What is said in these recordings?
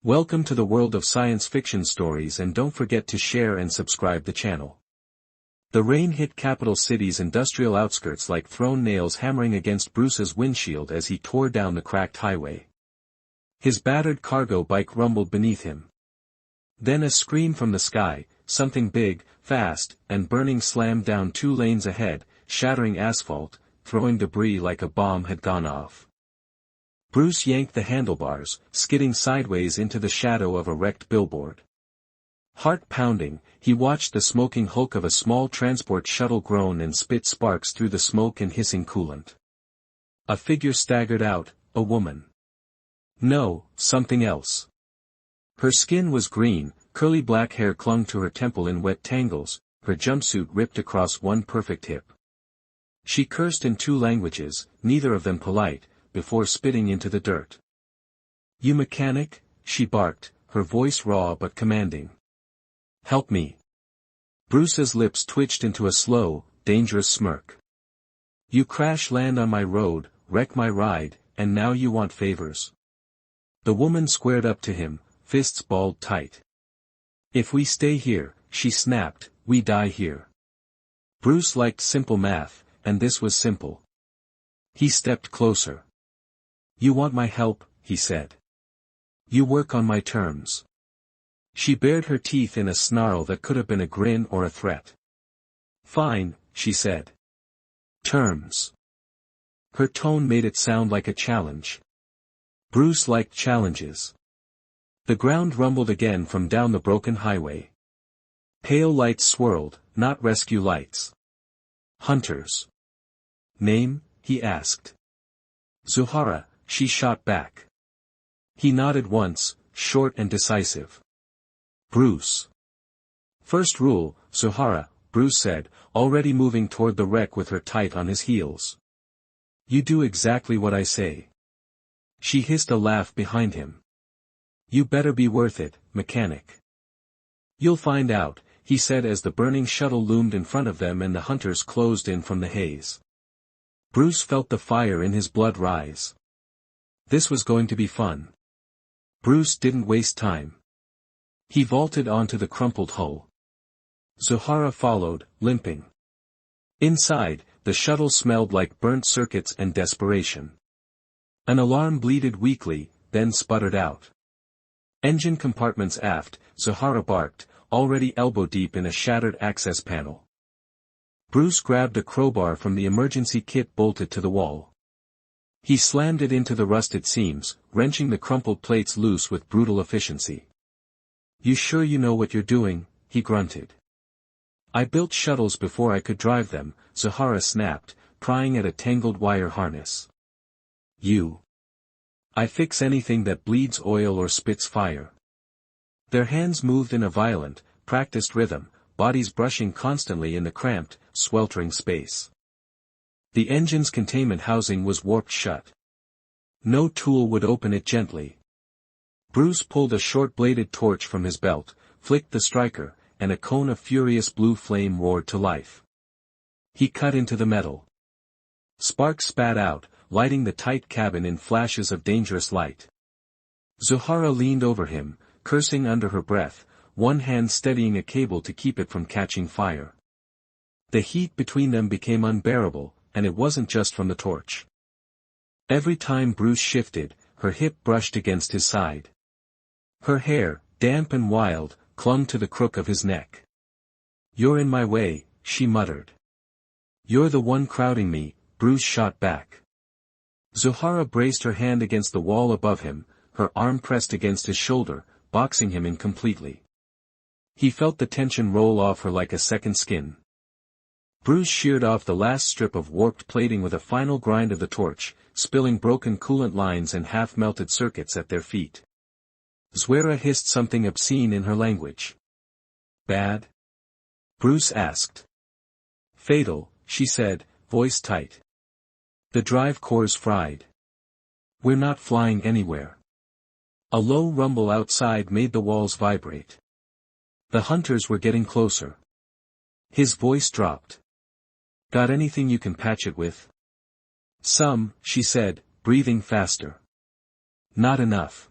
Welcome to the world of science fiction stories, and don't forget to share and subscribe the channel. The rain hit capital city's industrial outskirts like thrown nails hammering against Bruce's windshield as he tore down the cracked highway. His battered cargo bike rumbled beneath him. Then a scream from the sky, something big, fast, and burning slammed down 2 lanes ahead, shattering asphalt, throwing debris like a bomb had gone off. Bruce yanked the handlebars, skidding sideways into the shadow of a wrecked billboard. Heart pounding, he watched the smoking hulk of a small transport shuttle groan and spit sparks through the smoke and hissing coolant. A figure staggered out, a woman. No, something else. Her skin was green, curly black hair clung to her temple in wet tangles, her jumpsuit ripped across one perfect hip. She cursed in 2 languages, neither of them polite, before spitting into the dirt. "You mechanic?" she barked, her voice raw but commanding. "Help me." Bruce's lips twitched into a slow, dangerous smirk. "You crash land on my road, wreck my ride, and now you want favors." The woman squared up to him, fists balled tight. "If we stay here," she snapped, "we die here." Bruce liked simple math, and this was simple. He stepped closer. "You want my help," he said. "You work on my terms." She bared her teeth in a snarl that could have been a grin or a threat. "Fine," she said. "Terms." Her tone made it sound like a challenge. Bruce liked challenges. The ground rumbled again from down the broken highway. Pale lights swirled, not rescue lights. "Hunters." "Name?" he asked. "Zuhara," she shot back. He nodded once, short and decisive. "Bruce." "First rule, Zuhara," Bruce said, already moving toward the wreck with her tight on his heels. "You do exactly what I say." She hissed a laugh behind him. "You better be worth it, mechanic." "You'll find out," he said as the burning shuttle loomed in front of them and the hunters closed in from the haze. Bruce felt the fire in his blood rise. This was going to be fun. Bruce didn't waste time. He vaulted onto the crumpled hull. Zuhara followed, limping. Inside, the shuttle smelled like burnt circuits and desperation. An alarm bleated weakly, then sputtered out. "Engine compartments aft," Zuhara barked, already elbow-deep in a shattered access panel. Bruce grabbed a crowbar from the emergency kit bolted to the wall. He slammed it into the rusted seams, wrenching the crumpled plates loose with brutal efficiency. "You sure you know what you're doing?" he grunted. "I built shuttles before I could drive them," Zuhara snapped, prying at a tangled wire harness. "You. I fix anything that bleeds oil or spits fire." Their hands moved in a violent, practiced rhythm, bodies brushing constantly in the cramped, sweltering space. The engine's containment housing was warped shut. No tool would open it gently. Bruce pulled a short-bladed torch from his belt, flicked the striker, and a cone of furious blue flame roared to life. He cut into the metal. Sparks spat out, lighting the tight cabin in flashes of dangerous light. Zuhara leaned over him, cursing under her breath, one hand steadying a cable to keep it from catching fire. The heat between them became unbearable, and it wasn't just from the torch. Every time Bruce shifted, her hip brushed against his side. Her hair, damp and wild, clung to the crook of his neck. "You're in my way," she muttered. "You're the one crowding me," Bruce shot back. Zuhara braced her hand against the wall above him, her arm pressed against his shoulder, boxing him in completely. He felt the tension roll off her like a second skin. Bruce sheared off the last strip of warped plating with a final grind of the torch, spilling broken coolant lines and half-melted circuits at their feet. Zuhara hissed something obscene in her language. "Bad?" Bruce asked. "Fatal," she said, voice tight. "The drive core's fried. We're not flying anywhere." A low rumble outside made the walls vibrate. The hunters were getting closer. His voice dropped. "Got anything you can patch it with?" "Some," she said, breathing faster. "Not enough."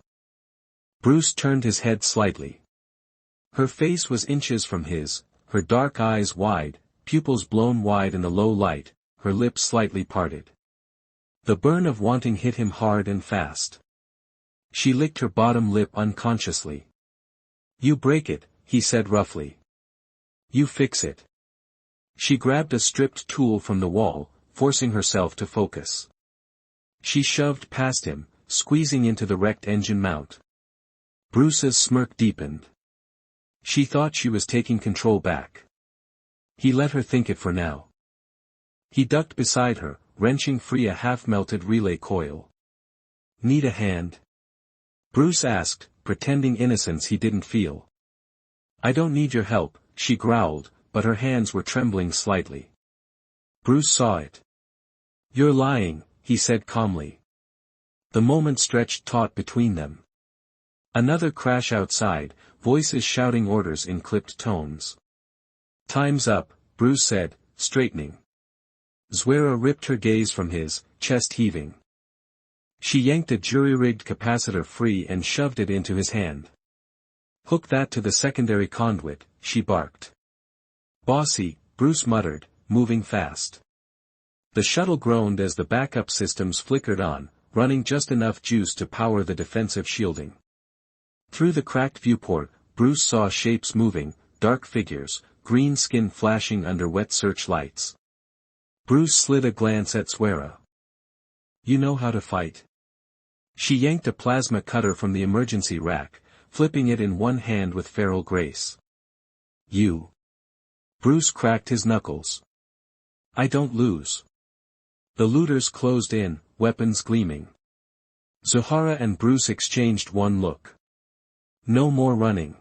Bruce turned his head slightly. Her face was inches from his, her dark eyes wide, pupils blown wide in the low light, her lips slightly parted. The burn of wanting hit him hard and fast. She licked her bottom lip unconsciously. "You break it," he said roughly. "You fix it." She grabbed a stripped tool from the wall, forcing herself to focus. She shoved past him, squeezing into the wrecked engine mount. Bruce's smirk deepened. She thought she was taking control back. He let her think it for now. He ducked beside her, wrenching free a half-melted relay coil. "Need a hand?" Bruce asked, pretending innocence he didn't feel. "I don't need your help," she growled, but her hands were trembling slightly. Bruce saw it. "You're lying," he said calmly. The moment stretched taut between them. Another crash outside, voices shouting orders in clipped tones. "Time's up," Bruce said, straightening. Zwera ripped her gaze from his, chest heaving. She yanked a jury-rigged capacitor free and shoved it into his hand. "Hook that to the secondary conduit," she barked. "Bossy," Bruce muttered, moving fast. The shuttle groaned as the backup systems flickered on, running just enough juice to power the defensive shielding. Through the cracked viewport, Bruce saw shapes moving, dark figures, green skin flashing under wet searchlights. Bruce slid a glance at Zwera. "You know how to fight?" She yanked a plasma cutter from the emergency rack, flipping it in one hand with feral grace. "You." Bruce cracked his knuckles. "I don't lose." The looters closed in, weapons gleaming. Zohara and Bruce exchanged one look. No more running.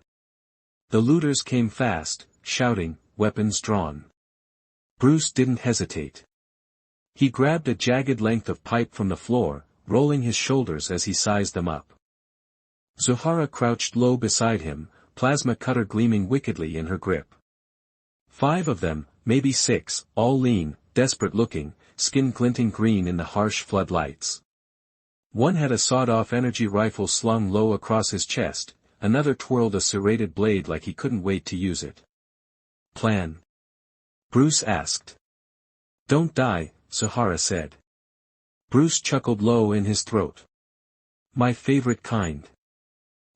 The looters came fast, shouting, weapons drawn. Bruce didn't hesitate. He grabbed a jagged length of pipe from the floor, rolling his shoulders as he sized them up. Zohara crouched low beside him, plasma cutter gleaming wickedly in her grip. 5 of them, maybe 6, all lean, desperate-looking, skin glinting green in the harsh floodlights. One had a sawed-off energy rifle slung low across his chest, another twirled a serrated blade like he couldn't wait to use it. "Plan?" Bruce asked. "Don't die," Zohara said. Bruce chuckled low in his throat. "My favorite kind."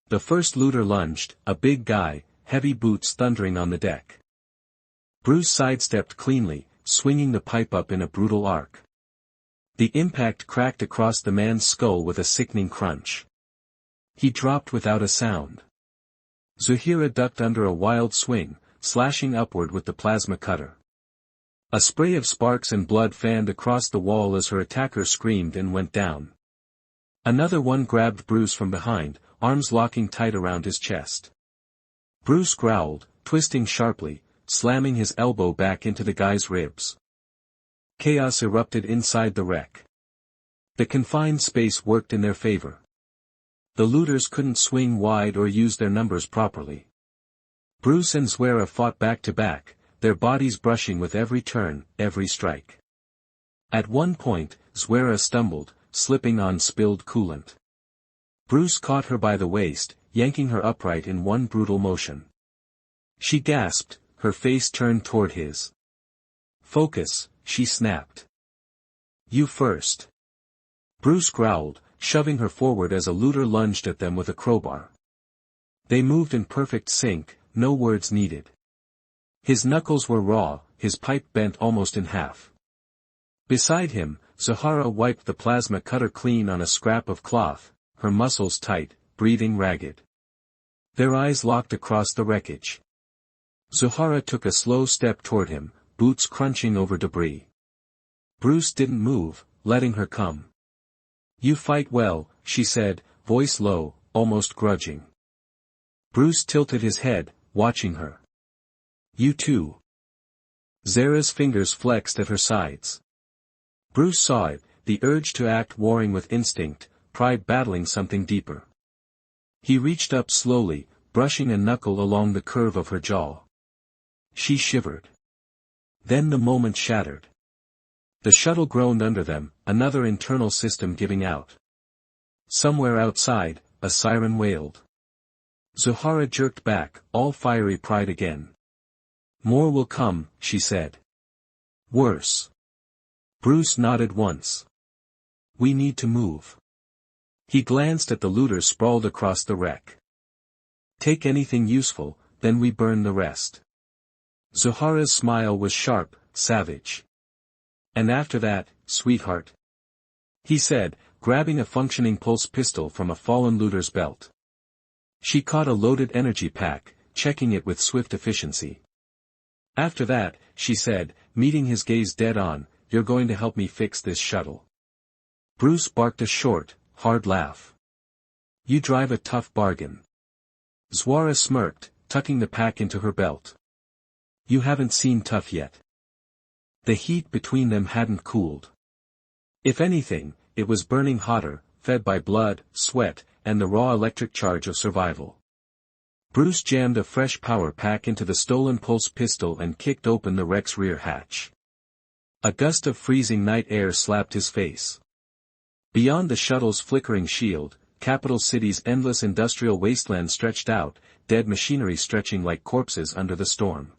The first looter lunged, a big guy, heavy boots thundering on the deck. Bruce sidestepped cleanly, swinging the pipe up in a brutal arc. The impact cracked across the man's skull with a sickening crunch. He dropped without a sound. Zohara ducked under a wild swing, slashing upward with the plasma cutter. A spray of sparks and blood fanned across the wall as her attacker screamed and went down. Another one grabbed Bruce from behind, arms locking tight around his chest. Bruce growled, twisting sharply, slamming his elbow back into the guy's ribs. Chaos erupted inside the wreck. The confined space worked in their favor. The looters couldn't swing wide or use their numbers properly. Bruce and Zwera fought back to back, their bodies brushing with every turn, every strike. At one point, Zwera stumbled, slipping on spilled coolant. Bruce caught her by the waist, yanking her upright in one brutal motion. She gasped, her face turned toward his. "Focus," she snapped. "You first." Bruce growled, shoving her forward as a looter lunged at them with a crowbar. They moved in perfect sync, no words needed. His knuckles were raw, his pipe bent almost in half. Beside him, Zohara wiped the plasma cutter clean on a scrap of cloth, her muscles tight, breathing ragged. Their eyes locked across the wreckage. Zohara took a slow step toward him, boots crunching over debris. Bruce didn't move, letting her come. "You fight well," she said, voice low, almost grudging. Bruce tilted his head, watching her. "You too." Zara's fingers flexed at her sides. Bruce saw it, the urge to act warring with instinct, pride battling something deeper. He reached up slowly, brushing a knuckle along the curve of her jaw. She shivered. Then the moment shattered. The shuttle groaned under them, another internal system giving out. Somewhere outside, a siren wailed. Zohara jerked back, all fiery pride again. More will come, she said. Worse. Bruce nodded once. We need to move. He glanced at the looters sprawled across the wreck. Take anything useful, then we burn the rest. Zohara's smile was sharp, savage. And after that, sweetheart? He said, grabbing a functioning pulse pistol from a fallen looter's belt. She caught a loaded energy pack, checking it with swift efficiency. After that, she said, meeting his gaze dead on, you're going to help me fix this shuttle. Bruce barked a short, hard laugh. You drive a tough bargain. Zohara smirked, tucking the pack into her belt. You haven't seen tough yet. The heat between them hadn't cooled. If anything, it was burning hotter, fed by blood, sweat, and the raw electric charge of survival. Bruce jammed a fresh power pack into the stolen pulse pistol and kicked open the wreck's rear hatch. A gust of freezing night air slapped his face. Beyond the shuttle's flickering shield, Capital City's endless industrial wasteland stretched out, dead machinery stretching like corpses under the storm.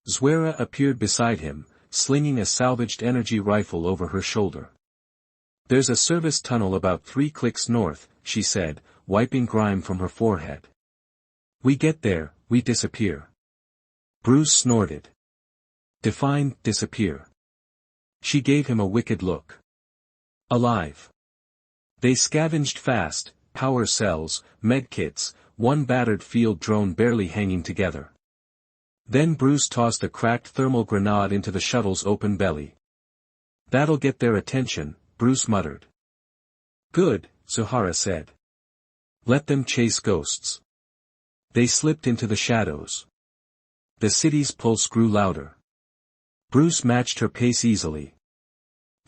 Zohara appeared beside him, slinging a salvaged energy rifle over her shoulder. There's a service tunnel about 3 clicks north, she said, wiping grime from her forehead. We get there, we disappear. Bruce snorted. Define, disappear. She gave him a wicked look. Alive. They scavenged fast, power cells, medkits, one battered field drone barely hanging together. Then Bruce tossed a cracked thermal grenade into the shuttle's open belly. That'll get their attention, Bruce muttered. Good, Zohara said. Let them chase ghosts. They slipped into the shadows. The city's pulse grew louder. Bruce matched her pace easily.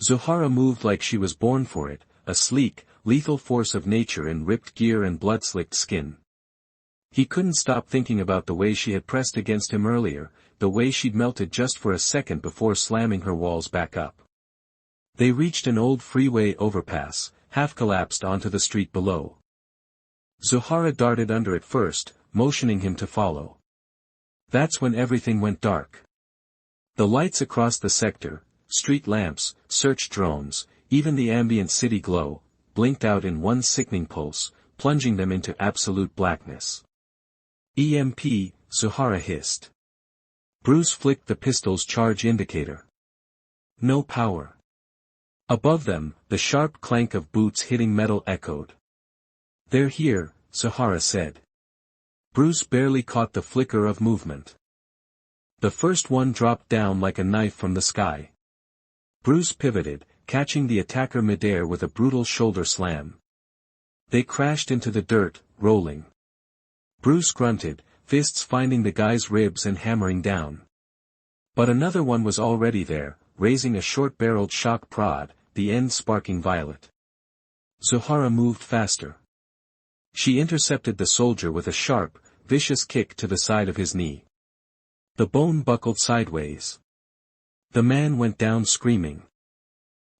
Zohara moved like she was born for it, a sleek, lethal force of nature in ripped gear and blood-slicked skin. He couldn't stop thinking about the way she had pressed against him earlier, the way she'd melted just for a second before slamming her walls back up. They reached an old freeway overpass, half collapsed onto the street below. Zohara darted under it first, motioning him to follow. That's when everything went dark. The lights across the sector, street lamps, search drones, even the ambient city glow, blinked out in one sickening pulse, plunging them into absolute blackness. EMP, Zohara hissed. Bruce flicked the pistol's charge indicator. No power. Above them, the sharp clank of boots hitting metal echoed. They're here, Zohara said. Bruce barely caught the flicker of movement. The first one dropped down like a knife from the sky. Bruce pivoted, catching the attacker midair with a brutal shoulder slam. They crashed into the dirt, rolling. Bruce grunted, fists finding the guy's ribs and hammering down. But another one was already there, raising a short-barreled shock prod, the end sparking violet. Zohara moved faster. She intercepted the soldier with a sharp, vicious kick to the side of his knee. The bone buckled sideways. The man went down screaming.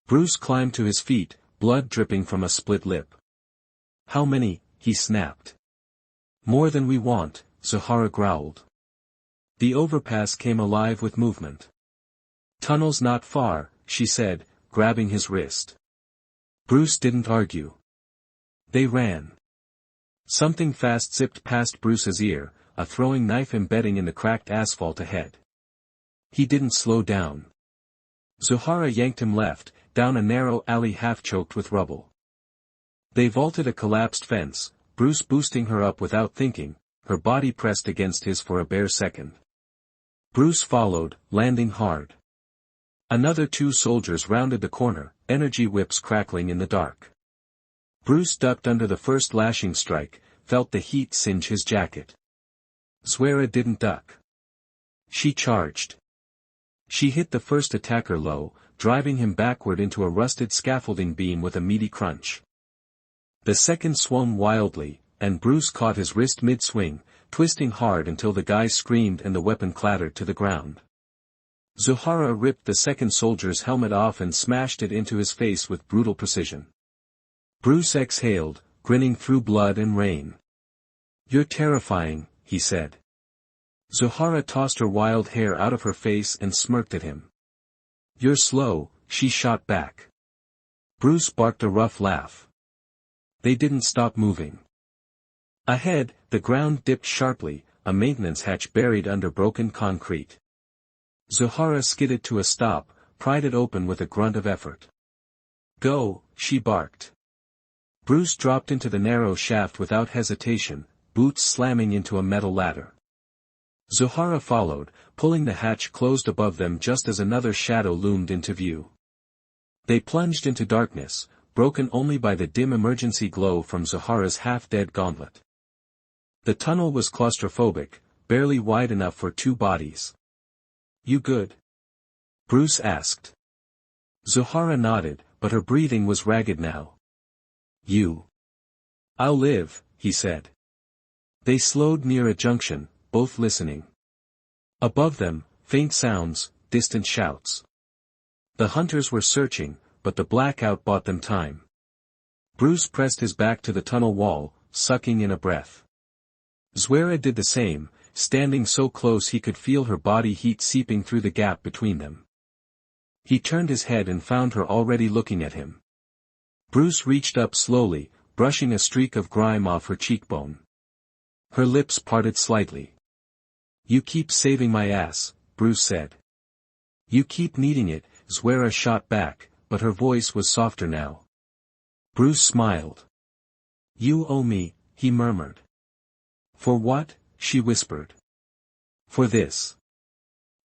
Bruce climbed to his feet, blood dripping from a split lip. How many? He snapped. More than we want, Zohara growled. The overpass came alive with movement. Tunnel's not far, she said, grabbing his wrist. Bruce didn't argue. They ran. Something fast zipped past Bruce's ear, a throwing knife embedding in the cracked asphalt ahead. He didn't slow down. Zohara yanked him left, down a narrow alley half-choked with rubble. They vaulted a collapsed fence, Bruce boosting her up without thinking, her body pressed against his for a bare second. Bruce followed, landing hard. Another 2 soldiers rounded the corner, energy whips crackling in the dark. Bruce ducked under the first lashing strike, felt the heat singe his jacket. Zohara didn't duck. She charged. She hit the first attacker low, driving him backward into a rusted scaffolding beam with a meaty crunch. The second swung wildly, and Bruce caught his wrist mid-swing, twisting hard until the guy screamed and the weapon clattered to the ground. Zohara ripped the second soldier's helmet off and smashed it into his face with brutal precision. Bruce exhaled, grinning through blood and rain. You're terrifying, he said. Zohara tossed her wild hair out of her face and smirked at him. You're slow, she shot back. Bruce barked a rough laugh. They didn't stop moving. Ahead, the ground dipped sharply, a maintenance hatch buried under broken concrete. Zohara skidded to a stop, pried it open with a grunt of effort. Go, she barked. Bruce dropped into the narrow shaft without hesitation, boots slamming into a metal ladder. Zohara followed, pulling the hatch closed above them just as another shadow loomed into view. They plunged into darkness, broken only by the dim emergency glow from Zohara's half-dead gauntlet. The tunnel was claustrophobic, barely wide enough for two bodies. You good? Bruce asked. Zohara nodded, but her breathing was ragged now. You. I'll live, he said. They slowed near a junction, both listening. Above them, faint sounds, distant shouts. The hunters were searching, but the blackout bought them time. Bruce pressed his back to the tunnel wall, sucking in a breath. Zwera did the same, standing so close he could feel her body heat seeping through the gap between them. He turned his head and found her already looking at him. Bruce reached up slowly, brushing a streak of grime off her cheekbone. Her lips parted slightly. You keep saving my ass, Bruce said. You keep needing it, Zwera shot back, but her voice was softer now. Bruce smiled. You owe me, he murmured. For what? She whispered. For this.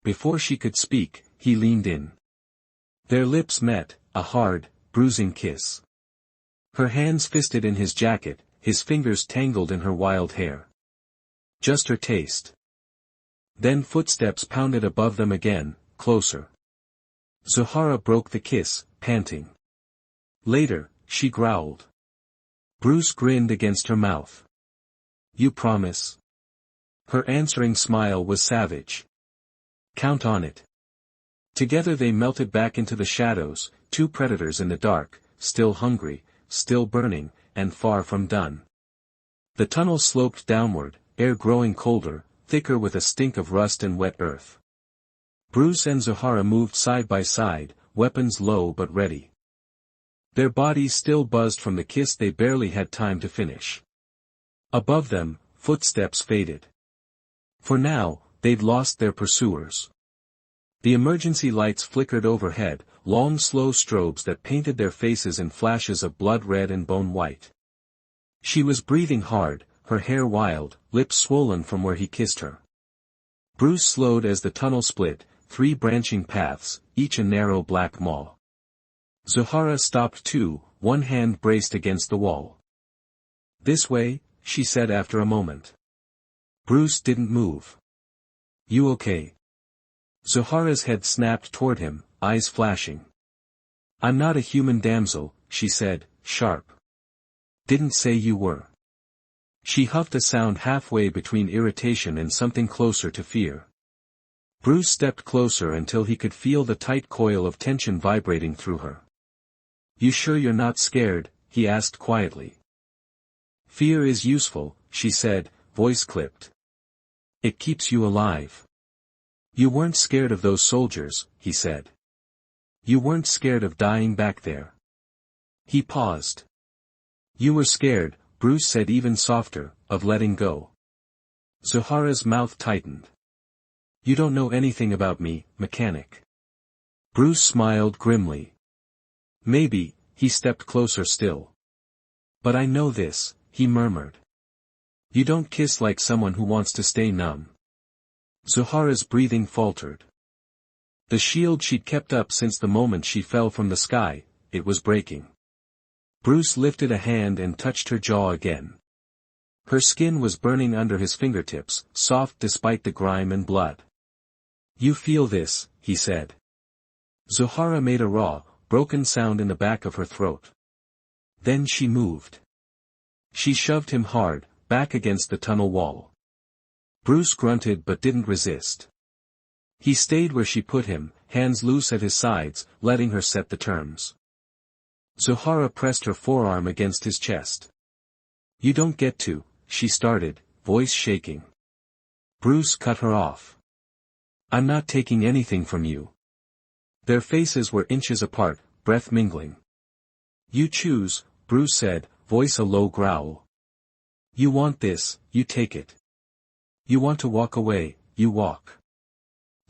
Before she could speak, he leaned in. Their lips met, a hard, bruising kiss. Her hands fisted in his jacket, his fingers tangled in her wild hair. Just her taste. Then footsteps pounded above them again, closer. Zohara broke the kiss, panting. Later, she growled. Bruce grinned against her mouth. You promise? Her answering smile was savage. Count on it. Together they melted back into the shadows, two predators in the dark, still hungry, still burning, and far from done. The tunnel sloped downward, air growing colder, thicker with a stink of rust and wet earth. Bruce and Zohara moved side by side, weapons low but ready. Their bodies still buzzed from the kiss they barely had time to finish. Above them, footsteps faded. For now, they'd lost their pursuers. The emergency lights flickered overhead, long slow strobes that painted their faces in flashes of blood red and bone white. She was breathing hard, her hair wild, lips swollen from where he kissed her. Bruce slowed as the tunnel split, three branching paths, each a narrow black maw. Zohara stopped too, one hand braced against the wall. This way, she said after a moment. Bruce didn't move. You okay? Zohara's head snapped toward him, eyes flashing. I'm not a human damsel, she said, sharp. Didn't say you were. She huffed a sound halfway between irritation and something closer to fear. Bruce stepped closer until he could feel the tight coil of tension vibrating through her. You sure you're not scared? He asked quietly. Fear is useful, she said, voice clipped. It keeps you alive. You weren't scared of those soldiers, he said. You weren't scared of dying back there. He paused. You were scared, Bruce said even softer, of letting go. Zohara's mouth tightened. You don't know anything about me, mechanic. Bruce smiled grimly. Maybe, he stepped closer still. But I know this, he murmured. You don't kiss like someone who wants to stay numb. Zohara's breathing faltered. The shield she'd kept up since the moment she fell from the sky, it was breaking. Bruce lifted a hand and touched her jaw again. Her skin was burning under his fingertips, soft despite the grime and blood. You feel this, he said. Zohara made a raw, broken sound in the back of her throat. Then she moved. She shoved him hard, back against the tunnel wall. Bruce grunted but didn't resist. He stayed where she put him, hands loose at his sides, letting her set the terms. Zohara pressed her forearm against his chest. You don't get to, she started, voice shaking. Bruce cut her off. I'm not taking anything from you. Their faces were inches apart, breath mingling. You choose, Bruce said, voice a low growl. You want this, you take it. You want to walk away, you walk.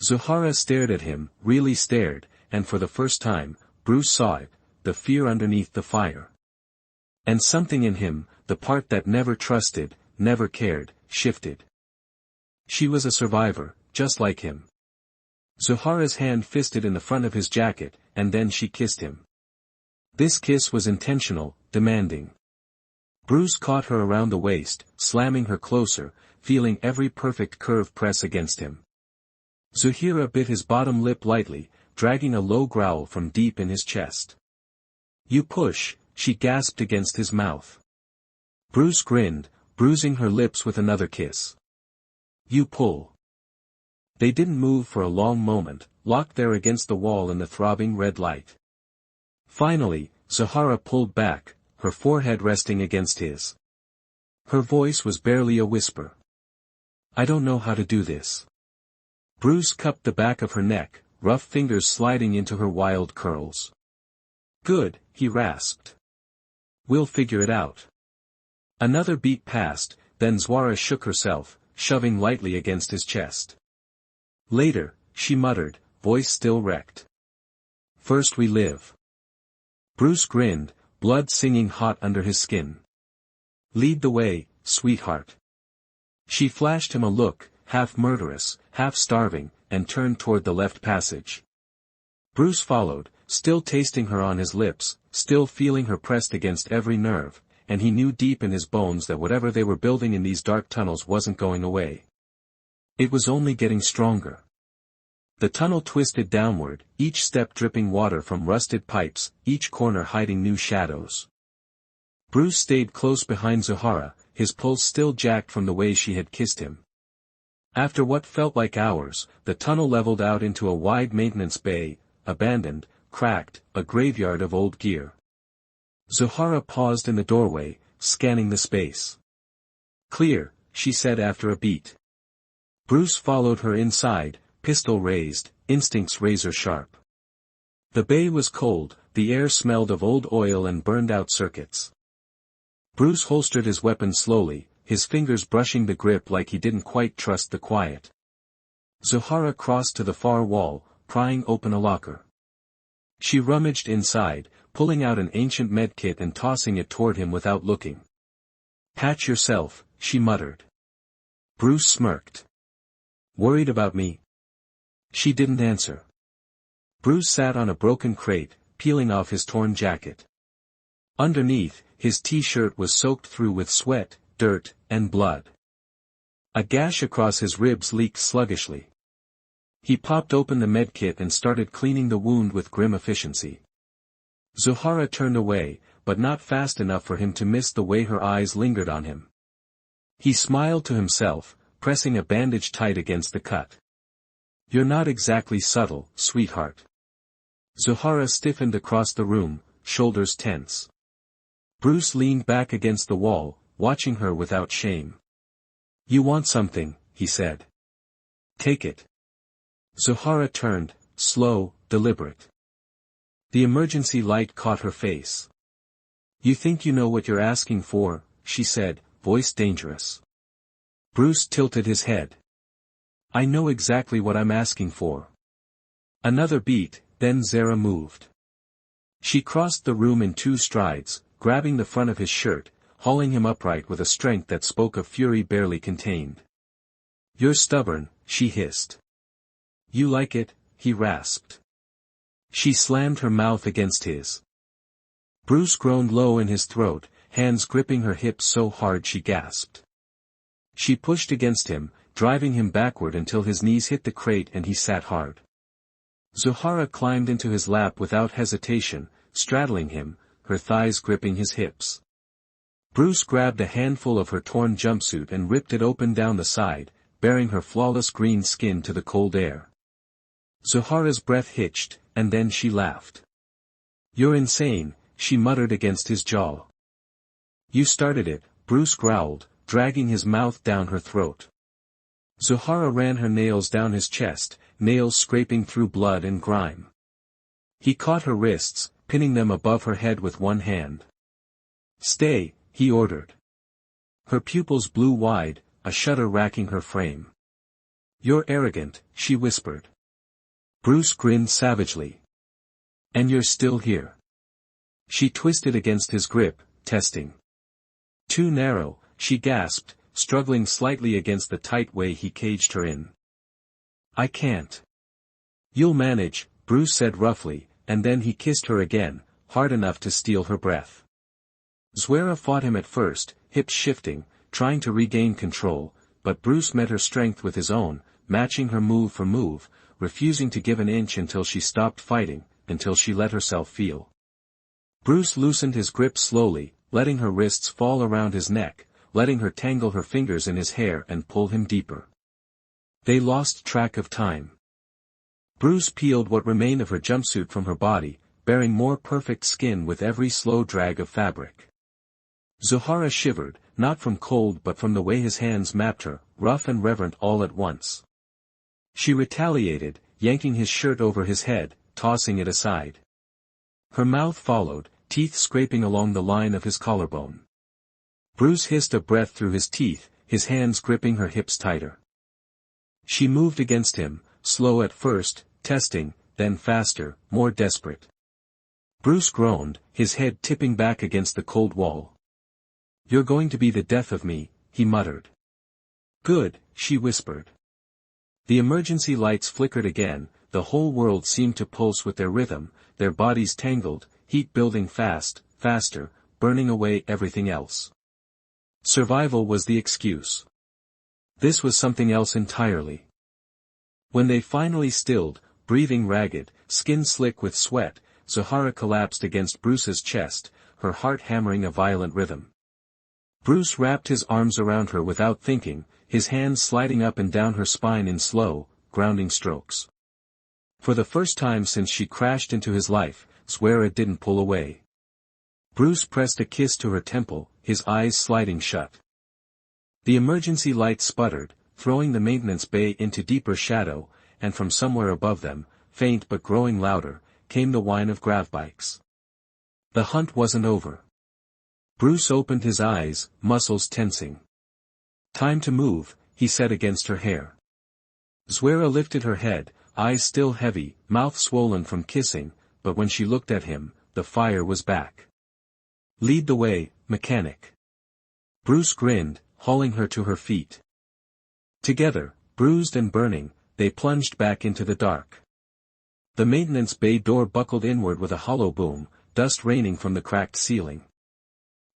Zuhara stared at him, really stared, and for the first time, Bruce saw it, the fear underneath the fire. And something in him, the part that never trusted, never cared, shifted. She was a survivor, just like him. Zuhara's hand fisted in the front of his jacket, and then she kissed him. This kiss was intentional, demanding. Bruce caught her around the waist, slamming her closer, feeling every perfect curve press against him. Zuhira bit his bottom lip lightly, dragging a low growl from deep in his chest. You push, she gasped against his mouth. Bruce grinned, bruising her lips with another kiss. You pull. They didn't move for a long moment, locked there against the wall in the throbbing red light. Finally, Zuhara pulled back, her forehead resting against his. Her voice was barely a whisper. I don't know how to do this. Bruce cupped the back of her neck, rough fingers sliding into her wild curls. Good, he rasped. We'll figure it out. Another beat passed, then Zuhara shook herself, shoving lightly against his chest. Later, she muttered, voice still wrecked. First we live. Bruce grinned, blood singing hot under his skin. Lead the way, sweetheart. She flashed him a look, half murderous, half starving, and turned toward the left passage. Bruce followed, still tasting her on his lips, still feeling her pressed against every nerve, and he knew deep in his bones that whatever they were building in these dark tunnels wasn't going away. It was only getting stronger. The tunnel twisted downward, each step dripping water from rusted pipes, each corner hiding new shadows. Bruce stayed close behind Zuhara, his pulse still jacked from the way she had kissed him. After what felt like hours, the tunnel leveled out into a wide maintenance bay, abandoned, cracked, a graveyard of old gear. Zuhara paused in the doorway, scanning the space. Clear, she said after a beat. Bruce followed her inside, pistol raised, instincts razor sharp. The bay was cold, the air smelled of old oil and burned-out circuits. Bruce holstered his weapon slowly, his fingers brushing the grip like he didn't quite trust the quiet. Zuhara crossed to the far wall, prying open a locker. She rummaged inside, pulling out an ancient medkit and tossing it toward him without looking. Patch yourself, she muttered. Bruce smirked. Worried about me? She didn't answer. Bruce sat on a broken crate, peeling off his torn jacket. Underneath, his t-shirt was soaked through with sweat, dirt, and blood. A gash across his ribs leaked sluggishly. He popped open the medkit and started cleaning the wound with grim efficiency. Zuhara turned away, but not fast enough for him to miss the way her eyes lingered on him. He smiled to himself, pressing a bandage tight against the cut. You're not exactly subtle, sweetheart. Zuhara stiffened across the room, shoulders tense. Bruce leaned back against the wall, watching her without shame. You want something, he said. Take it. Zuhara turned, slow, deliberate. The emergency light caught her face. You think you know what you're asking for, she said, voice dangerous. Bruce tilted his head. I know exactly what I'm asking for. Another beat, then Zara moved. She crossed the room in 2 strides, grabbing the front of his shirt, hauling him upright with a strength that spoke of fury barely contained. You're stubborn, she hissed. You like it, he rasped. She slammed her mouth against his. Bruce groaned low in his throat, hands gripping her hips so hard she gasped. She pushed against him, driving him backward until his knees hit the crate and he sat hard. Zuhara climbed into his lap without hesitation, straddling him, her thighs gripping his hips. Bruce grabbed a handful of her torn jumpsuit and ripped it open down the side, baring her flawless green skin to the cold air. Zuhara's breath hitched, and then she laughed. You're insane, she muttered against his jaw. You started it, Bruce growled, dragging his mouth down her throat. Zuhara ran her nails down his chest, nails scraping through blood and grime. He caught her wrists, pinning them above her head with one hand. "Stay," he ordered. Her pupils blew wide, a shudder racking her frame. "You're arrogant," she whispered. Bruce grinned savagely. "And you're still here." She twisted against his grip, testing. "Too narrow," she gasped, struggling slightly against the tight way he caged her in. "I can't." "You'll manage," Bruce said roughly, and then he kissed her again, hard enough to steal her breath. Zuhara fought him at first, hips shifting, trying to regain control, but Bruce met her strength with his own, matching her move for move, refusing to give an inch until she stopped fighting, until she let herself feel. Bruce loosened his grip slowly, letting her wrists fall around his neck, letting her tangle her fingers in his hair and pull him deeper. They lost track of time. Bruce peeled what remained of her jumpsuit from her body, bearing more perfect skin with every slow drag of fabric. Zuhara shivered, not from cold but from the way his hands mapped her, rough and reverent all at once. She retaliated, yanking his shirt over his head, tossing it aside. Her mouth followed, teeth scraping along the line of his collarbone. Bruce hissed a breath through his teeth, his hands gripping her hips tighter. She moved against him, slow at first, testing, then faster, more desperate. Bruce groaned, his head tipping back against the cold wall. "You're going to be the death of me," he muttered. "Good," she whispered. The emergency lights flickered again, the whole world seemed to pulse with their rhythm, their bodies tangled, heat building fast, faster, burning away everything else. Survival was the excuse. This was something else entirely. When they finally stilled, breathing ragged, skin slick with sweat, Zuhara collapsed against Bruce's chest, her heart hammering a violent rhythm. Bruce wrapped his arms around her without thinking, his hands sliding up and down her spine in slow, grounding strokes. For the first time since she crashed into his life, Zuhara didn't pull away. Bruce pressed a kiss to her temple, his eyes sliding shut. The emergency light sputtered, throwing the maintenance bay into deeper shadow, and from somewhere above them, faint but growing louder, came the whine of grav bikes. The hunt wasn't over. Bruce opened his eyes, muscles tensing. "Time to move," he said against her hair. Zuhara lifted her head, eyes still heavy, mouth swollen from kissing, but when she looked at him, the fire was back. "Lead the way, mechanic." Bruce grinned, hauling her to her feet. Together, bruised and burning, they plunged back into the dark. The maintenance bay door buckled inward with a hollow boom, dust raining from the cracked ceiling.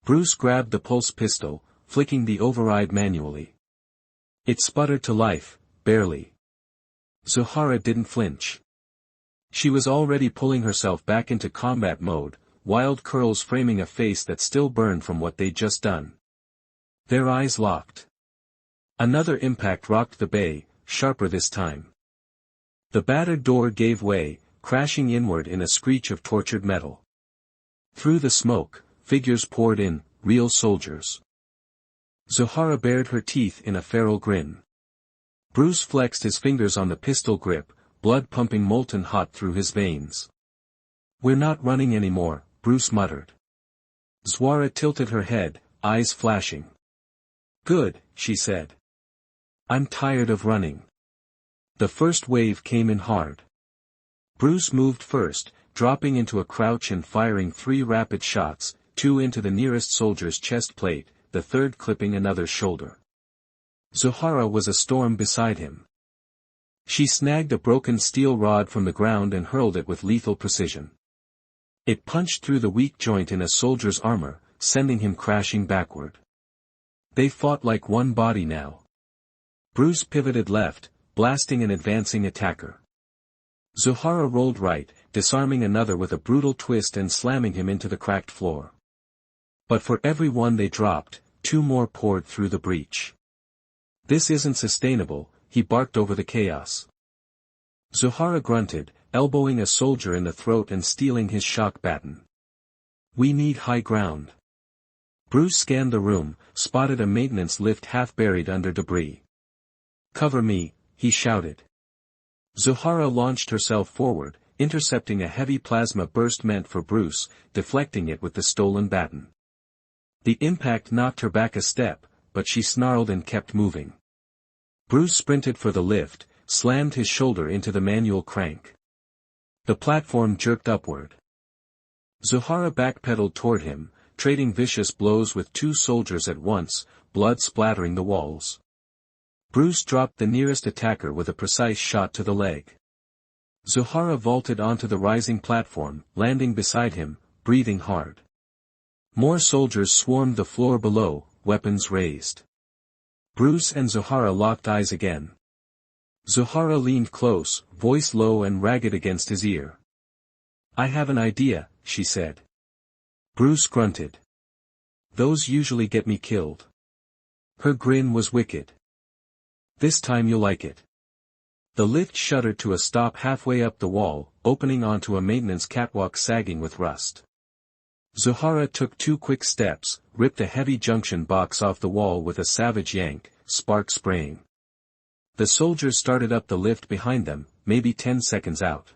Bruce grabbed the pulse pistol, flicking the override manually. It sputtered to life, barely. Zuhara didn't flinch. She was already pulling herself back into combat mode, wild curls framing a face that still burned from what they'd just done. Their eyes locked. Another impact rocked the bay, sharper this time. The battered door gave way, crashing inward in a screech of tortured metal. Through the smoke, figures poured in, real soldiers. Zuhara bared her teeth in a feral grin. Bruce flexed his fingers on the pistol grip, blood pumping molten hot through his veins. "We're not running anymore," Bruce muttered. Zuhara tilted her head, eyes flashing. "Good," she said. "I'm tired of running." The first wave came in hard. Bruce moved first, dropping into a crouch and firing 3 rapid shots, 2 into the nearest soldier's chest plate, the third clipping another's shoulder. Zuhara was a storm beside him. She snagged a broken steel rod from the ground and hurled it with lethal precision. It punched through the weak joint in a soldier's armor, sending him crashing backward. They fought like one body now. Bruce pivoted left, blasting an advancing attacker. Zuhara rolled right, disarming another with a brutal twist and slamming him into the cracked floor. But for every one they dropped, 2 more poured through the breach. "This isn't sustainable," he barked over the chaos. Zuhara grunted, elbowing a soldier in the throat and stealing his shock baton. "We need high ground." Bruce scanned the room, spotted a maintenance lift half buried under debris. "Cover me," he shouted. Zohara launched herself forward, intercepting a heavy plasma burst meant for Bruce, deflecting it with the stolen baton. The impact knocked her back a step, but she snarled and kept moving. Bruce sprinted for the lift, slammed his shoulder into the manual crank. The platform jerked upward. Zohara backpedaled toward him, trading vicious blows with two soldiers at once, blood splattering the walls. Bruce dropped the nearest attacker with a precise shot to the leg. Zohara vaulted onto the rising platform, landing beside him, breathing hard. More soldiers swarmed the floor below, weapons raised. Bruce and Zohara locked eyes again. Zohara leaned close, voice low and ragged against his ear. "I have an idea," she said. Bruce grunted. "Those usually get me killed." Her grin was wicked. "This time you'll like it." The lift shuddered to a stop halfway up the wall, opening onto a maintenance catwalk sagging with rust. Zohara took 2 quick steps, ripped a heavy junction box off the wall with a savage yank, spark spraying. The soldiers started up the lift behind them, maybe 10 seconds out.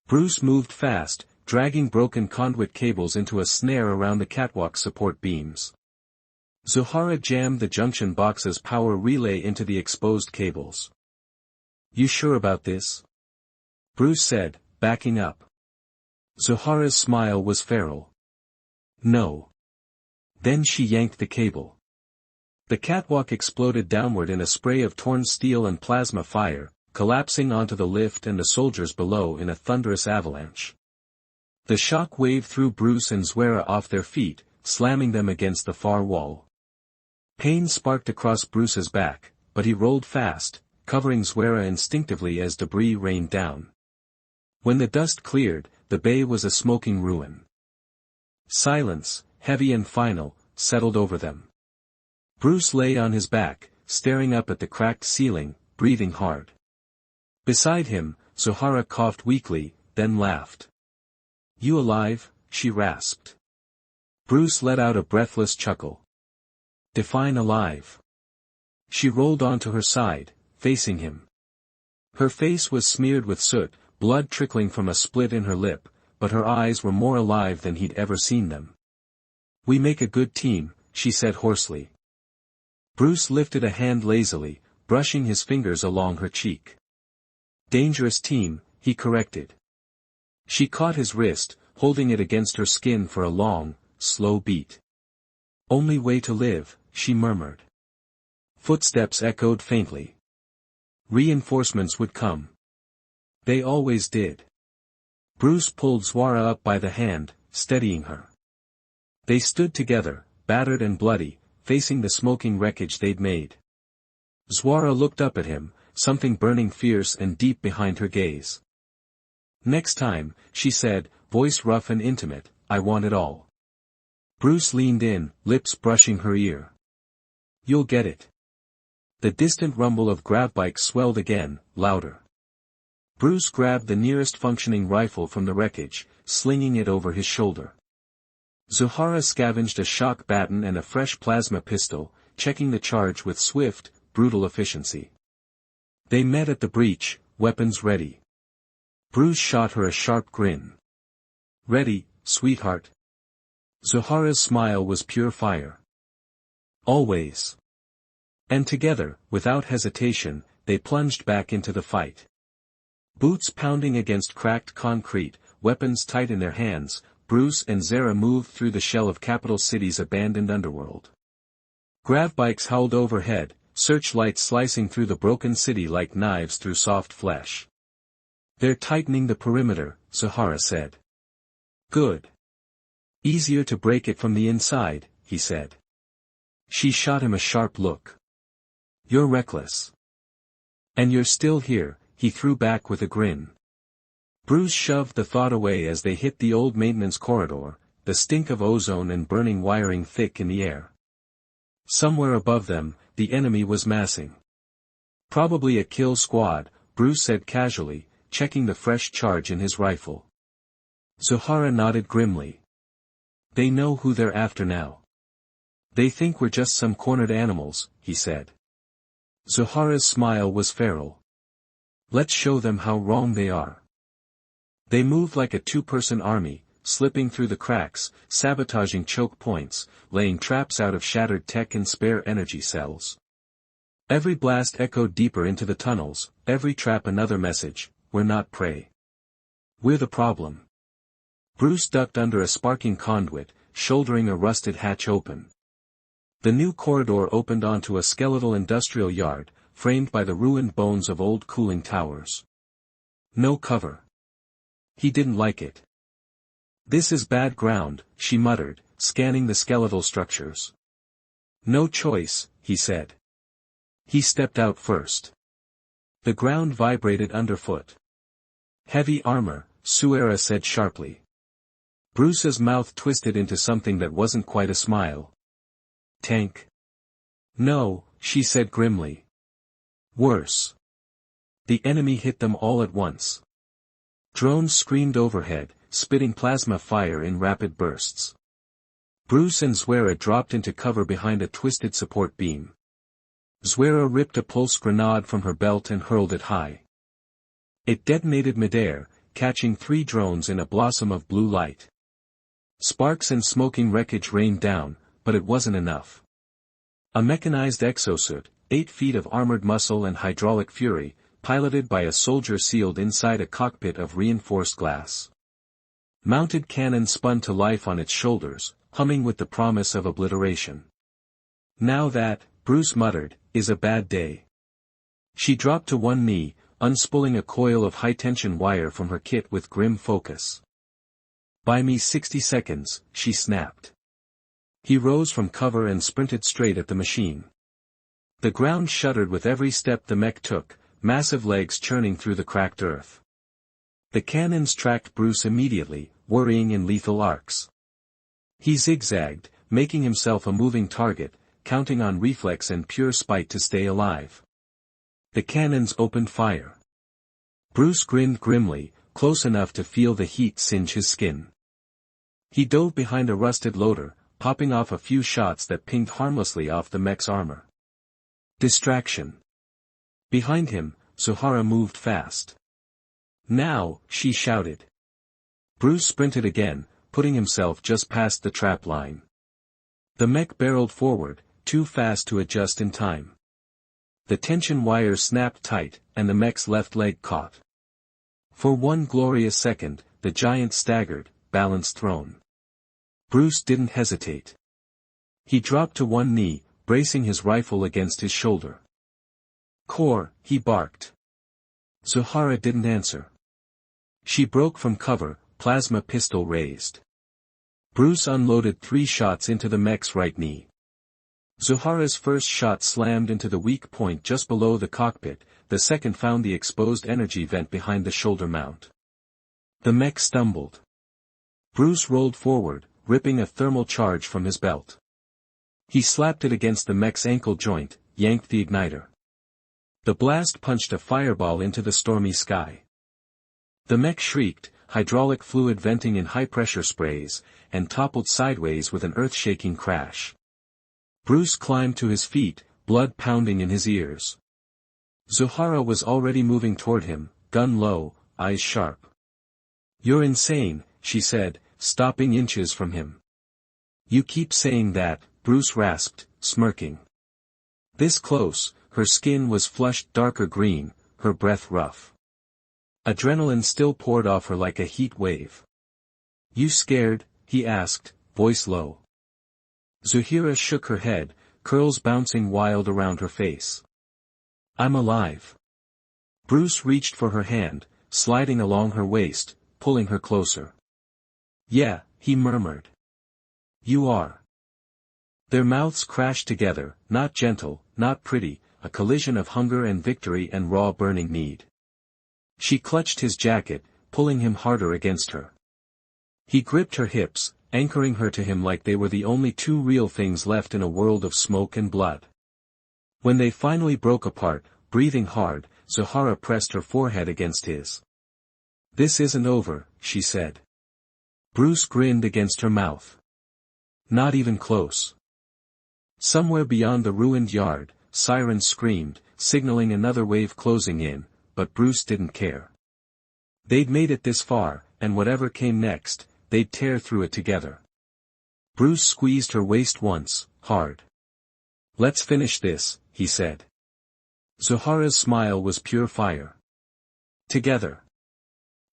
Bruce moved fast, dragging broken conduit cables into a snare around the catwalk support beams. Zohara jammed the junction box's power relay into the exposed cables. "You sure about this?" Bruce said, backing up. Zohara's smile was feral. "No." Then she yanked the cable. The catwalk exploded downward in a spray of torn steel and plasma fire, collapsing onto the lift and the soldiers below in a thunderous avalanche. The shock wave threw Bruce and Zwera off their feet, slamming them against the far wall. Pain sparked across Bruce's back, but he rolled fast, covering Zwera instinctively as debris rained down. When the dust cleared, the bay was a smoking ruin. Silence, heavy and final, settled over them. Bruce lay on his back, staring up at the cracked ceiling, breathing hard. Beside him, Zohara coughed weakly, then laughed. "You alive?" she rasped. Bruce let out a breathless chuckle. "Define alive." She rolled onto her side, facing him. Her face was smeared with soot, blood trickling from a split in her lip, but her eyes were more alive than he'd ever seen them. "We make a good team," she said hoarsely. Bruce lifted a hand lazily, brushing his fingers along her cheek. "Dangerous team," he corrected. She caught his wrist, holding it against her skin for a long, slow beat. "Only way to live," she murmured. Footsteps echoed faintly. Reinforcements would come. They always did. Bruce pulled Zwara up by the hand, steadying her. They stood together, battered and bloody, facing the smoking wreckage they'd made. Zwara looked up at him, something burning fierce and deep behind her gaze. "Next time," she said, voice rough and intimate, "I want it all." Bruce leaned in, lips brushing her ear. "You'll get it." The distant rumble of grav bikes swelled again, louder. Bruce grabbed the nearest functioning rifle from the wreckage, slinging it over his shoulder. Zohara scavenged a shock baton and a fresh plasma pistol, checking the charge with swift, brutal efficiency. They met at the breach, weapons ready. Bruce shot her a sharp grin. "Ready, sweetheart?" Zohara's smile was pure fire. "Always." And together, without hesitation, they plunged back into the fight. Boots pounding against cracked concrete, weapons tight in their hands, Bruce and Zara moved through the shell of Capital City's abandoned underworld. Grav bikes howled overhead, searchlights slicing through the broken city like knives through soft flesh. "They're tightening the perimeter," Zohara said. "Good. Easier to break it from the inside," he said. She shot him a sharp look. "You're reckless. And you're still here," he threw back with a grin. Bruce shoved the thought away as they hit the old maintenance corridor, the stink of ozone and burning wiring thick in the air. Somewhere above them, the enemy was massing. "Probably a kill squad," Bruce said casually, checking the fresh charge in his rifle. Zohara nodded grimly. "They know who they're after now." They think we're just some cornered animals, he said. Zuhara's smile was feral. Let's show them how wrong they are. They moved like a two-person army, slipping through the cracks, sabotaging choke points, laying traps out of shattered tech and spare energy cells. Every blast echoed deeper into the tunnels, every trap another message: we're not prey. We're the problem. Bruce ducked under a sparking conduit, shouldering a rusted hatch open. The new corridor opened onto a skeletal industrial yard, framed by the ruined bones of old cooling towers. No cover. He didn't like it. This is bad ground, she muttered, scanning the skeletal structures. No choice, he said. He stepped out first. The ground vibrated underfoot. Heavy armor, Suera said sharply. Bruce's mouth twisted into something that wasn't quite a smile. Tank? No, she said grimly. Worse. The enemy hit them all at once. Drones screamed overhead, spitting plasma fire in rapid bursts. Bruce and Suera dropped into cover behind a twisted support beam. Suera ripped a pulse grenade from her belt and hurled it high. It detonated midair, catching 3 drones in a blossom of blue light. Sparks and smoking wreckage rained down, but it wasn't enough. A mechanized exosuit, 8 feet of armored muscle and hydraulic fury, piloted by a soldier sealed inside a cockpit of reinforced glass. Mounted cannon spun to life on its shoulders, humming with the promise of obliteration. Now that, Bruce muttered, is a bad day. She dropped to one knee, unspooling a coil of high-tension wire from her kit with grim focus. Buy me 60 seconds, she snapped. He rose from cover and sprinted straight at the machine. The ground shuddered with every step the mech took, massive legs churning through the cracked earth. The cannons tracked Bruce immediately, worrying in lethal arcs. He zigzagged, making himself a moving target, counting on reflex and pure spite to stay alive. The cannons opened fire. Bruce grinned grimly, close enough to feel the heat singe his skin. He dove behind a rusted loader, popping off a few shots that pinged harmlessly off the mech's armor. Distraction. Behind him, Zuhara moved fast. Now, she shouted. Bruce sprinted again, putting himself just past the trap line. The mech barreled forward, too fast to adjust in time. The tension wire snapped tight, and the mech's left leg caught. For one glorious second, the giant staggered, balance thrown. Bruce didn't hesitate. He dropped to one knee, bracing his rifle against his shoulder. Core, he barked. Zuhara didn't answer. She broke from cover, plasma pistol raised. Bruce unloaded 3 shots into the mech's right knee. Zuhara's first shot slammed into the weak point just below the cockpit, the second found the exposed energy vent behind the shoulder mount. The mech stumbled. Bruce rolled forward, ripping a thermal charge from his belt. He slapped it against the mech's ankle joint, yanked the igniter. The blast punched a fireball into the stormy sky. The mech shrieked, hydraulic fluid venting in high-pressure sprays, and toppled sideways with an earth-shaking crash. Bruce climbed to his feet, blood pounding in his ears. Zuhara was already moving toward him, gun low, eyes sharp. You're insane, she said, stopping inches from him. You keep saying that, Bruce rasped, smirking. This close, her skin was flushed darker green, her breath rough. Adrenaline still poured off her like a heat wave. You scared? He asked, voice low. Zuhira shook her head, curls bouncing wild around her face. I'm alive. Bruce reached for her hand, sliding along her waist, pulling her closer. Yeah, he murmured. You are. Their mouths crashed together, not gentle, not pretty, a collision of hunger and victory and raw burning need. She clutched his jacket, pulling him harder against her. He gripped her hips, anchoring her to him like they were the only 2 real things left in a world of smoke and blood. When they finally broke apart, breathing hard, Zuhara pressed her forehead against his. This isn't over, she said. Bruce grinned against her mouth. Not even close. Somewhere beyond the ruined yard, sirens screamed, signaling another wave closing in, but Bruce didn't care. They'd made it this far, and whatever came next, they'd tear through it together. Bruce squeezed her waist once, hard. "Let's finish this," he said. Zohara's smile was pure fire. Together.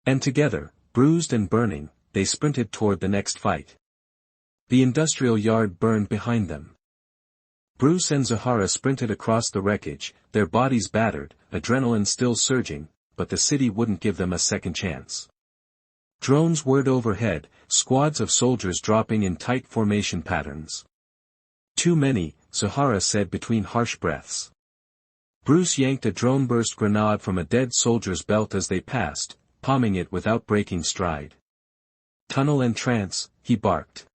And together, bruised and burning, they sprinted toward the next fight. The industrial yard burned behind them. Bruce and Zohara sprinted across the wreckage, their bodies battered, adrenaline still surging, but the city wouldn't give them a second chance. Drones whirred overhead, squads of soldiers dropping in tight formation patterns. "Too many," Zohara said between harsh breaths. Bruce yanked a drone-burst grenade from a dead soldier's belt as they passed, palming it without breaking stride. "Tunnel entrance," he barked.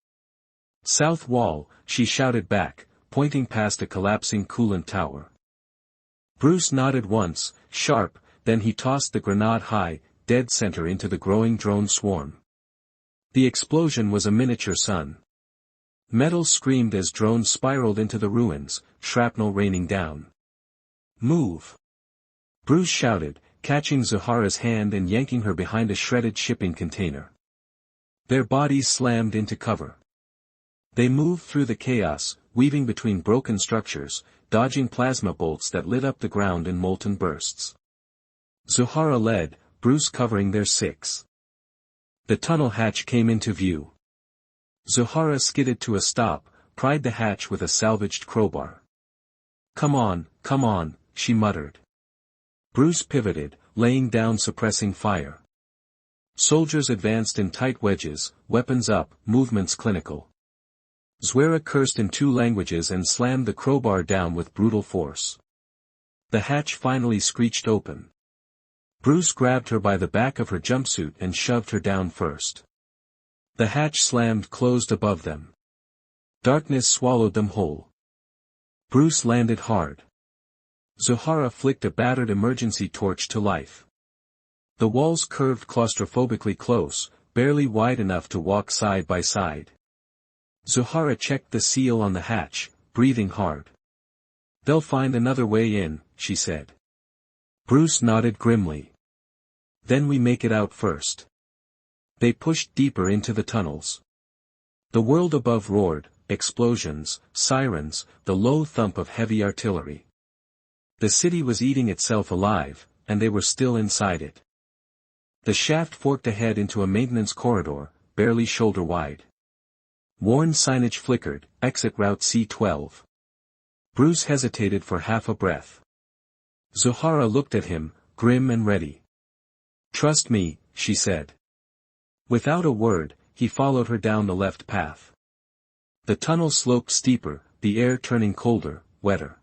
"South wall," she shouted back, pointing past a collapsing coolant tower. Bruce nodded once, sharp, then he tossed the grenade high, dead center into the growing drone swarm. The explosion was a miniature sun. Metal screamed as drones spiraled into the ruins, shrapnel raining down. "Move!" Bruce shouted, catching Zohara's hand and yanking her behind a shredded shipping container. Their bodies slammed into cover. They moved through the chaos, weaving between broken structures, dodging plasma bolts that lit up the ground in molten bursts. Zohara led, Bruce covering their six. The tunnel hatch came into view. Zohara skidded to a stop, pried the hatch with a salvaged crowbar. Come on, she muttered. Bruce pivoted, laying down suppressing fire. Soldiers advanced in tight wedges, weapons up, movements clinical. Zwera cursed in 2 languages and slammed the crowbar down with brutal force. The hatch finally screeched open. Bruce grabbed her by the back of her jumpsuit and shoved her down first. The hatch slammed closed above them. Darkness swallowed them whole. Bruce landed hard. Zohara flicked a battered emergency torch to life. The walls curved claustrophobically close, barely wide enough to walk side by side. Zohara checked the seal on the hatch, breathing hard. "They'll find another way in," she said. Bruce nodded grimly. "Then we make it out first." They pushed deeper into the tunnels. The world above roared, explosions, sirens, the low thump of heavy artillery. The city was eating itself alive, and they were still inside it. The shaft forked ahead into a maintenance corridor, barely shoulder-wide. Worn signage flickered, "Exit Route C12." Bruce hesitated for half a breath. Zohara looked at him, grim and ready. "Trust me," she said. Without a word, he followed her down the left path. The tunnel sloped steeper, the air turning colder, wetter.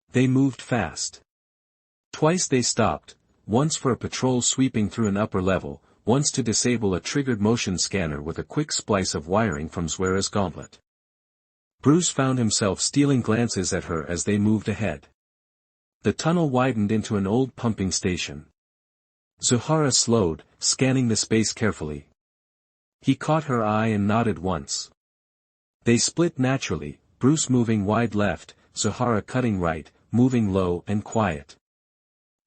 They moved fast. Twice they stopped, once for a patrol sweeping through an upper level, once to disable a triggered motion scanner with a quick splice of wiring from Zwera's gauntlet. Bruce found himself stealing glances at her as they moved ahead. The tunnel widened into an old pumping station. Zohara slowed, scanning the space carefully. He caught her eye and nodded once. They split naturally, Bruce moving wide left, Zohara cutting right, moving low and quiet.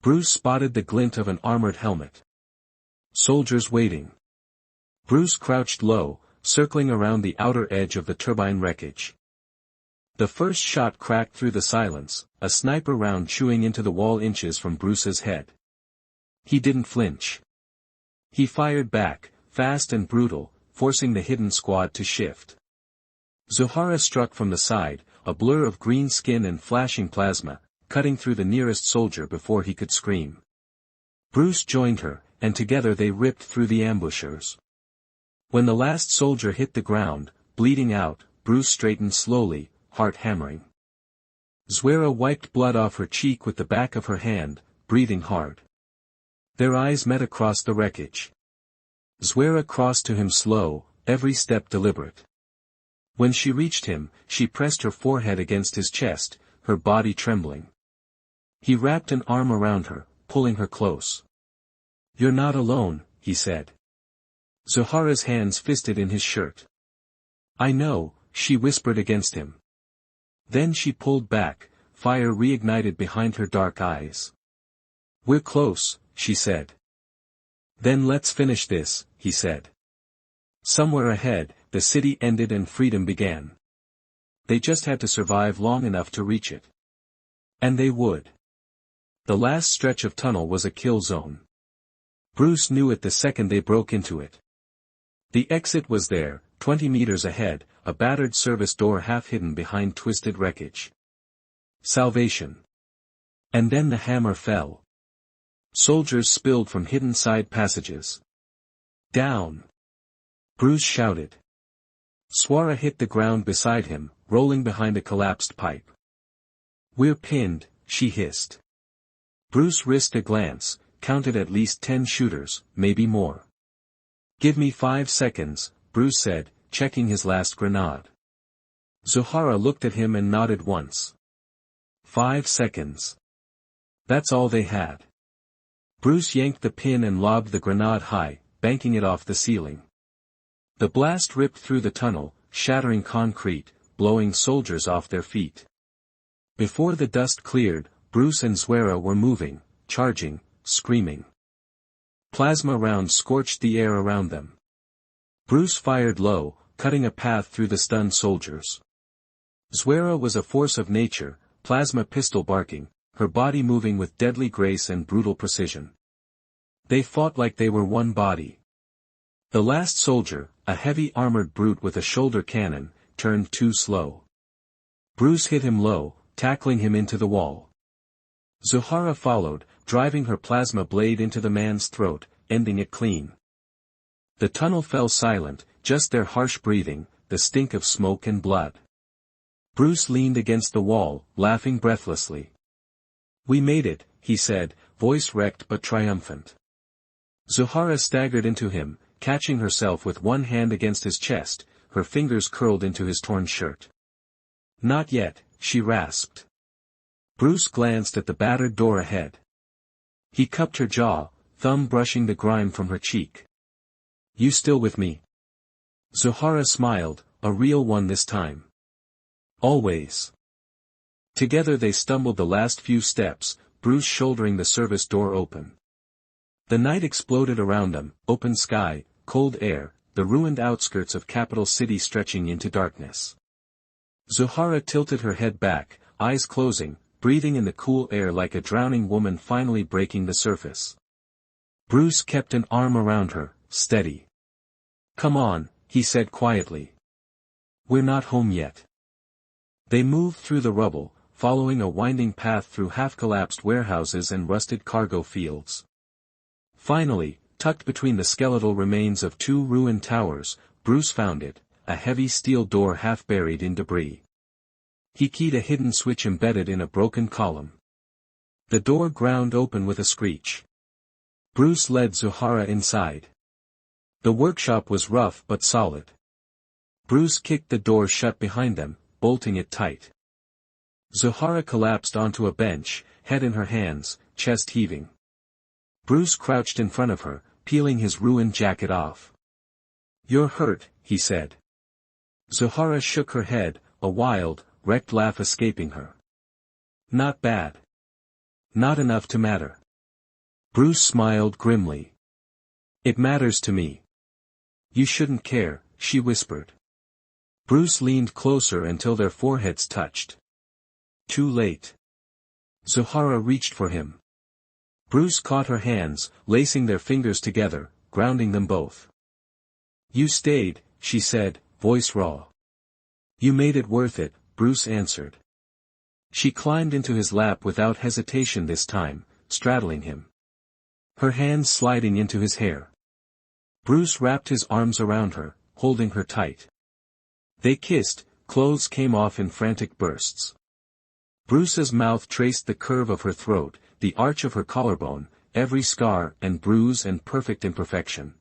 Bruce spotted the glint of an armored helmet. Soldiers waiting. Bruce crouched low, circling around the outer edge of the turbine wreckage. The first shot cracked through the silence, a sniper round chewing into the wall inches from Bruce's head. He didn't flinch. He fired back, fast and brutal, forcing the hidden squad to shift. Zohara struck from the side, a blur of green skin and flashing plasma, cutting through the nearest soldier before he could scream. Bruce joined her, and together they ripped through the ambushers. When the last soldier hit the ground, bleeding out, Bruce straightened slowly, heart hammering. Zwera wiped blood off her cheek with the back of her hand, breathing hard. Their eyes met across the wreckage. Zwera crossed to him slow, every step deliberate. When she reached him, she pressed her forehead against his chest, her body trembling. He wrapped an arm around her, pulling her close. "You're not alone," he said. Zohara's hands fisted in his shirt. "I know," she whispered against him. Then she pulled back, fire reignited behind her dark eyes. "We're close," she said. "Then let's finish this," he said. Somewhere ahead, the city ended and freedom began. They just had to survive long enough to reach it. And they would. The last stretch of tunnel was a kill zone. Bruce knew it the second they broke into it. The exit was there, 20 meters ahead, a battered service door half hidden behind twisted wreckage. Salvation. And then the hammer fell. Soldiers spilled from hidden side passages. "Down!" Bruce shouted. Swara hit the ground beside him, rolling behind a collapsed pipe. "We're pinned," she hissed. Bruce risked a glance, counted at least 10 shooters, maybe more. "Give me 5 seconds," Bruce said, checking his last grenade. Zohara looked at him and nodded once. 5 seconds. That's all they had. Bruce yanked the pin and lobbed the grenade high, banking it off the ceiling. The blast ripped through the tunnel, shattering concrete, blowing soldiers off their feet. Before the dust cleared, Bruce and Zwera were moving, charging, screaming. Plasma rounds scorched the air around them. Bruce fired low, cutting a path through the stunned soldiers. Zwera was a force of nature, plasma pistol barking, her body moving with deadly grace and brutal precision. They fought like they were one body. The last soldier, a heavy armored brute with a shoulder cannon, turned too slow. Bruce hit him low, tackling him into the wall. Zohara followed, driving her plasma blade into the man's throat, ending it clean. The tunnel fell silent, just their harsh breathing, the stink of smoke and blood. Bruce leaned against the wall, laughing breathlessly. "We made it," he said, voice wrecked but triumphant. Zohara staggered into him, catching herself with one hand against his chest, her fingers curled into his torn shirt. "Not yet," she rasped. Bruce glanced at the battered door ahead. He cupped her jaw, thumb brushing the grime from her cheek. "You still with me?" Zohara smiled, a real one this time. "Always." Together they stumbled the last few steps, Bruce shouldering the service door open. The night exploded around them, open sky, cold air, the ruined outskirts of capital city stretching into darkness. Zohara tilted her head back, eyes closing, breathing in the cool air like a drowning woman finally breaking the surface. Bruce kept an arm around her, steady. "Come on," he said quietly. "We're not home yet." They moved through the rubble, following a winding path through half-collapsed warehouses and rusted cargo fields. Finally, tucked between the skeletal remains of 2 ruined towers, Bruce found it, a heavy steel door half buried in debris. He keyed a hidden switch embedded in a broken column. The door ground open with a screech. Bruce led Zohara inside. The workshop was rough but solid. Bruce kicked the door shut behind them, bolting it tight. Zohara collapsed onto a bench, head in her hands, chest heaving. Bruce crouched in front of her, peeling his ruined jacket off. "You're hurt," he said. Zohara shook her head, a wild, wrecked laugh escaping her. "Not bad. Not enough to matter." Bruce smiled grimly. "It matters to me." "You shouldn't care," she whispered. Bruce leaned closer until their foreheads touched. Too late. Zohara reached for him. Bruce caught her hands, lacing their fingers together, grounding them both. "You stayed," she said, voice raw. "You made it worth it," Bruce answered. She climbed into his lap without hesitation this time, straddling him. Her hands sliding into his hair. Bruce wrapped his arms around her, holding her tight. They kissed, clothes came off in frantic bursts. Bruce's mouth traced the curve of her throat, the arch of her collarbone, every scar and bruise and perfect imperfection.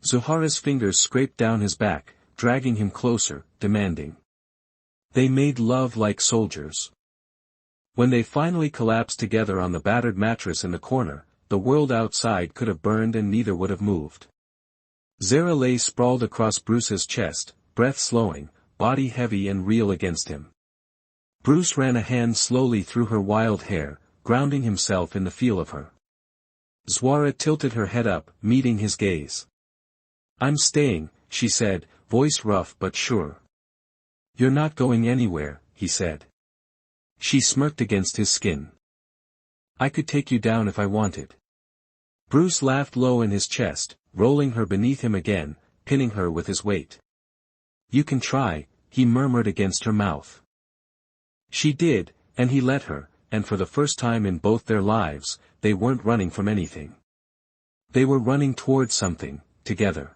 Zohara's fingers scraped down his back, dragging him closer, demanding. They made love like soldiers. When they finally collapsed together on the battered mattress in the corner, the world outside could have burned and neither would have moved. Zara lay sprawled across Bruce's chest, breath slowing, body heavy and real against him. Bruce ran a hand slowly through her wild hair, grounding himself in the feel of her. Zwara tilted her head up, meeting his gaze. "I'm staying," she said, voice rough but sure. "You're not going anywhere," he said. She smirked against his skin. "I could take you down if I wanted." Bruce laughed low in his chest, rolling her beneath him again, pinning her with his weight. "You can try," he murmured against her mouth. She did, and he let her, and for the first time in both their lives, they weren't running from anything. They were running toward something, together.